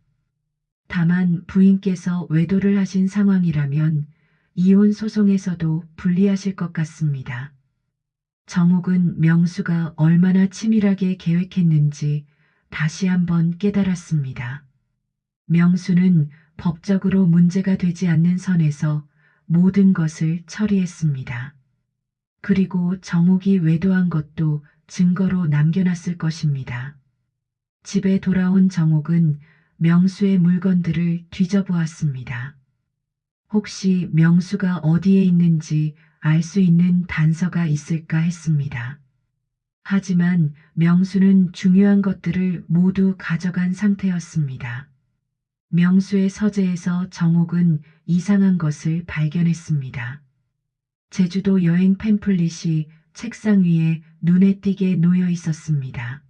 A: 다만 부인께서 외도를 하신 상황이라면 이혼 소송에서도 불리하실 것 같습니다. 정옥은 명수가 얼마나 치밀하게 계획했는지 다시 한번 깨달았습니다. 명수는 법적으로 문제가 되지 않는 선에서 모든 것을 처리했습니다. 그리고 정옥이 외도한 것도 증거로 남겨놨을 것입니다. 집에 돌아온 정옥은 명수의 물건들을 뒤져보았습니다. 혹시 명수가 어디에 있는지 알 수 있는 단서가 있을까 했습니다. 하지만 명수는 중요한 것들을 모두 가져간 상태였습니다. 명수의 서재에서 정옥은 이상한 것을 발견했습니다. 제주도 여행 팸플릿이 책상 위에 눈에 띄게 놓여 있었습니다.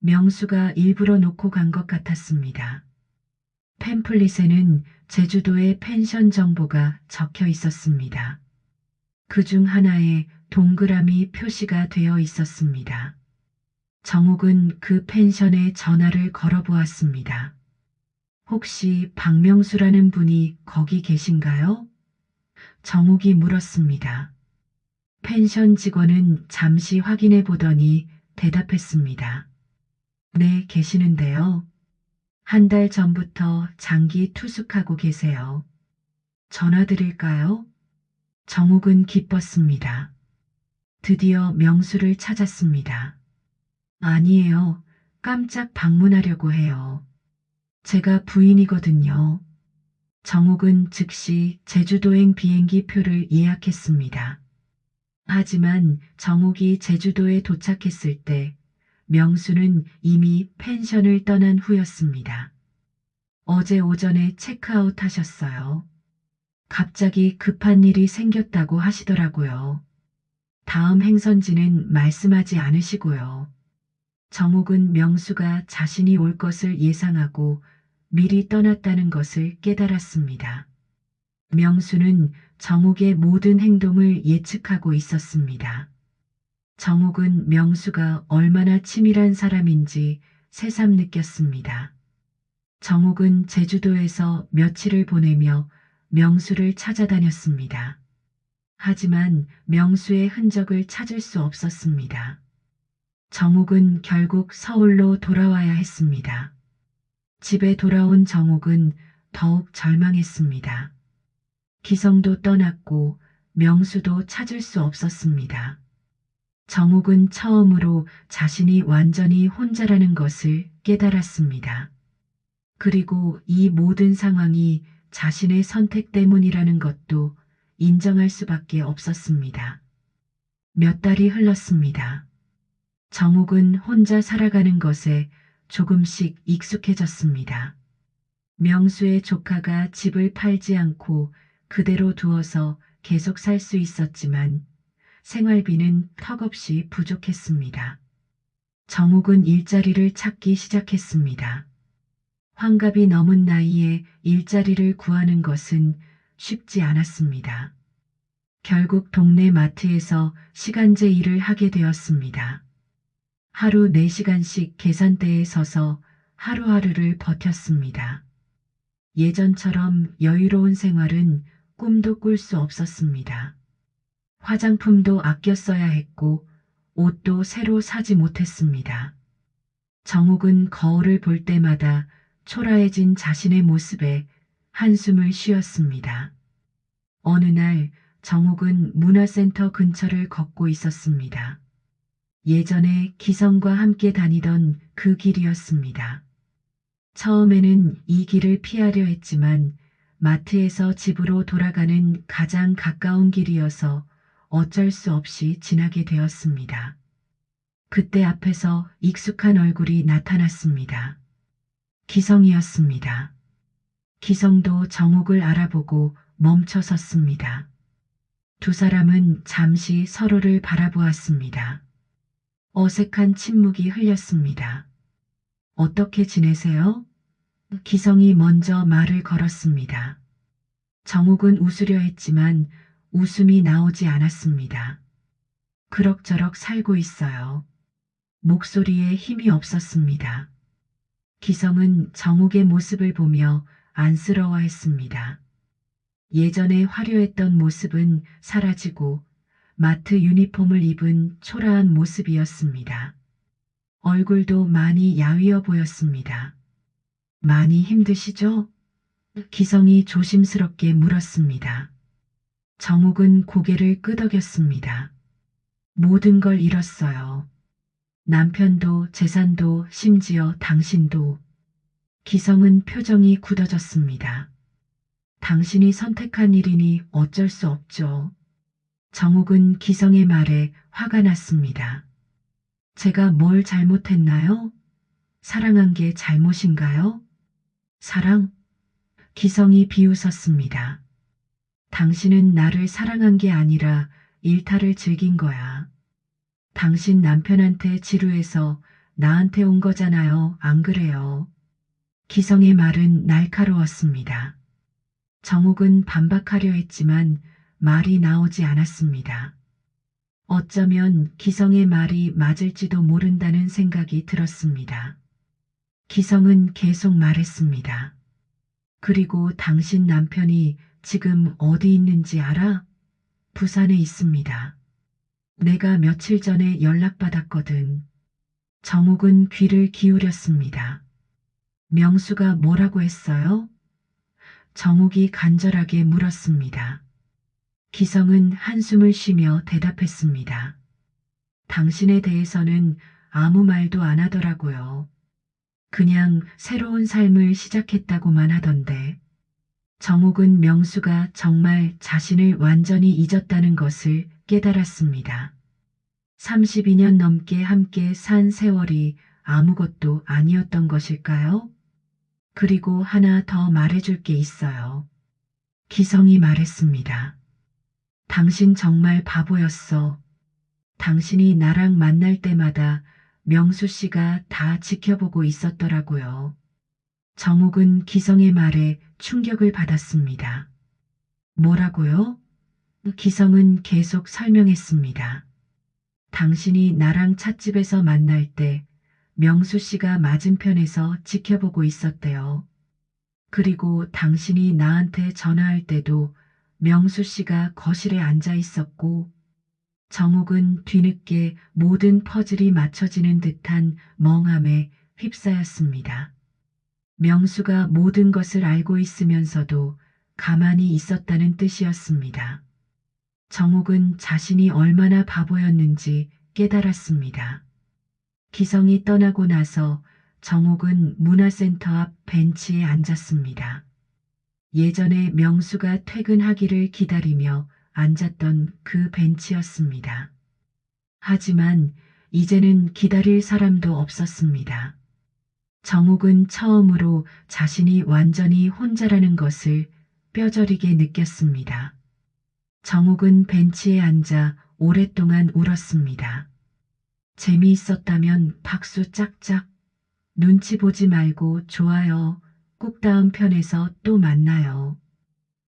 A: 명수가 일부러 놓고 간 것 같았습니다. 팸플릿에는 제주도의 펜션 정보가 적혀 있었습니다. 그 중 하나에 동그라미 표시가 되어 있었습니다. 정옥은 그 펜션에 전화를 걸어보았습니다. 혹시 박명수라는 분이 거기 계신가요? 정옥이 물었습니다. 펜션 직원은 잠시 확인해 보더니 대답했습니다. 네, 계시는데요. 한 달 전부터 장기 투숙하고 계세요. 전화 드릴까요? 정옥은 기뻤습니다. 드디어 명수를 찾았습니다. 아니에요. 깜짝 방문하려고 해요. 제가 부인이거든요. 정옥은 즉시 제주도행 비행기 표를 예약했습니다. 하지만 정옥이 제주도에 도착했을 때 명수는 이미 펜션을 떠난 후였습니다. 어제 오전에 체크아웃 하셨어요. 갑자기 급한 일이 생겼다고 하시더라고요. 다음 행선지는 말씀하지 않으시고요. 정옥은 명수가 자신이 올 것을 예상하고 미리 떠났다는 것을 깨달았습니다. 명수는 정옥의 모든 행동을 예측하고 있었습니다. 정옥은 명수가 얼마나 치밀한 사람인지 새삼 느꼈습니다. 정옥은 제주도에서 며칠을 보내며 명수를 찾아다녔습니다. 하지만 명수의 흔적을 찾을 수 없었습니다. 정옥은 결국 서울로 돌아와야 했습니다. 집에 돌아온 정옥은 더욱 절망했습니다. 기성도 떠났고 명수도 찾을 수 없었습니다. 정옥은 처음으로 자신이 완전히 혼자라는 것을 깨달았습니다. 그리고 이 모든 상황이 자신의 선택 때문이라는 것도 인정할 수밖에 없었습니다. 몇 달이 흘렀습니다. 정옥은 혼자 살아가는 것에 조금씩 익숙해졌습니다. 명수의 조카가 집을 팔지 않고 그대로 두어서 계속 살 수 있었지만 생활비는 턱없이 부족했습니다. 정옥은 일자리를 찾기 시작했습니다. 환갑이 넘은 나이에 일자리를 구하는 것은 쉽지 않았습니다. 결국 동네 마트에서 시간제 일을 하게 되었습니다. 하루 4시간씩 계산대에 서서 하루하루를 버텼습니다. 예전처럼 여유로운 생활은 꿈도 꿀 수 없었습니다. 화장품도 아껴 써야 했고 옷도 새로 사지 못했습니다. 정옥은 거울을 볼 때마다 초라해진 자신의 모습에 한숨을 쉬었습니다. 어느 날 정옥은 문화센터 근처를 걷고 있었습니다. 예전에 기성과 함께 다니던 그 길이었습니다. 처음에는 이 길을 피하려 했지만 마트에서 집으로 돌아가는 가장 가까운 길이어서 어쩔 수 없이 지나게 되었습니다. 그때 앞에서 익숙한 얼굴이 나타났습니다. 기성이었습니다. 기성도 정옥을 알아보고 멈춰 섰습니다. 두 사람은 잠시 서로를 바라보았습니다. 어색한 침묵이 흘렸습니다. 어떻게 지내세요? 기성이 먼저 말을 걸었습니다. 정옥은 웃으려 했지만 웃음이 나오지 않았습니다. 그럭저럭 살고 있어요. 목소리에 힘이 없었습니다. 기성은 정옥의 모습을 보며 안쓰러워했습니다. 예전에 화려했던 모습은 사라지고 마트 유니폼을 입은 초라한 모습이었습니다. 얼굴도 많이 야위어 보였습니다. 많이 힘드시죠? 기성이 조심스럽게 물었습니다. 정욱은 고개를 끄덕였습니다. 모든 걸 잃었어요. 남편도 재산도 심지어 당신도. 기성은 표정이 굳어졌습니다. 당신이 선택한 일이니 어쩔 수 없죠. 정욱은 기성의 말에 화가 났습니다. 제가 뭘 잘못했나요? 사랑한 게 잘못인가요? 사랑? 기성이 비웃었습니다. 당신은 나를 사랑한 게 아니라 일탈을 즐긴 거야. 당신 남편한테 지루해서 나한테 온 거잖아요. 안 그래요? 기성의 말은 날카로웠습니다. 정욱은 반박하려 했지만 말이 나오지 않았습니다. 어쩌면 기성의 말이 맞을지도 모른다는 생각이 들었습니다. 기성은 계속 말했습니다. 그리고 당신 남편이 지금 어디 있는지 알아? 부산에 있습니다. 내가 며칠 전에 연락받았거든. 정욱은 귀를 기울였습니다. 명수가 뭐라고 했어요? 정욱이 간절하게 물었습니다. 기성은 한숨을 쉬며 대답했습니다. 당신에 대해서는 아무 말도 안 하더라고요. 그냥 새로운 삶을 시작했다고만 하던데. 정욱은 명수가 정말 자신을 완전히 잊었다는 것을 깨달았습니다. 32년 넘게 함께 산 세월이 아무것도 아니었던 것일까요? 그리고 하나 더 말해줄 게 있어요. 기성이 말했습니다. 당신 정말 바보였어. 당신이 나랑 만날 때마다 명수 씨가 다 지켜보고 있었더라고요. 정욱은 기성의 말에 충격을 받았습니다. 뭐라고요? 기성은 계속 설명했습니다. 당신이 나랑 찻집에서 만날 때 명수 씨가 맞은편에서 지켜보고 있었대요. 그리고 당신이 나한테 전화할 때도 명수 씨가 거실에 앉아 있었고, 정욱은 뒤늦게 모든 퍼즐이 맞춰지는 듯한 멍함에 휩싸였습니다. 명수가 모든 것을 알고 있으면서도 가만히 있었다는 뜻이었습니다. 정욱은 자신이 얼마나 바보였는지 깨달았습니다. 기성이 떠나고 나서 정욱은 문화센터 앞 벤치에 앉았습니다. 예전에 명수가 퇴근하기를 기다리며 앉았던 그 벤치였습니다. 하지만 이제는 기다릴 사람도 없었습니다. 정욱은 처음으로 자신이 완전히 혼자라는 것을 뼈저리게 느꼈습니다. 정욱은 벤치에 앉아 오랫동안 울었습니다. 재미있었다면 박수 짝짝. 눈치 보지 말고 좋아요. 꼭 다음 편에서 또 만나요.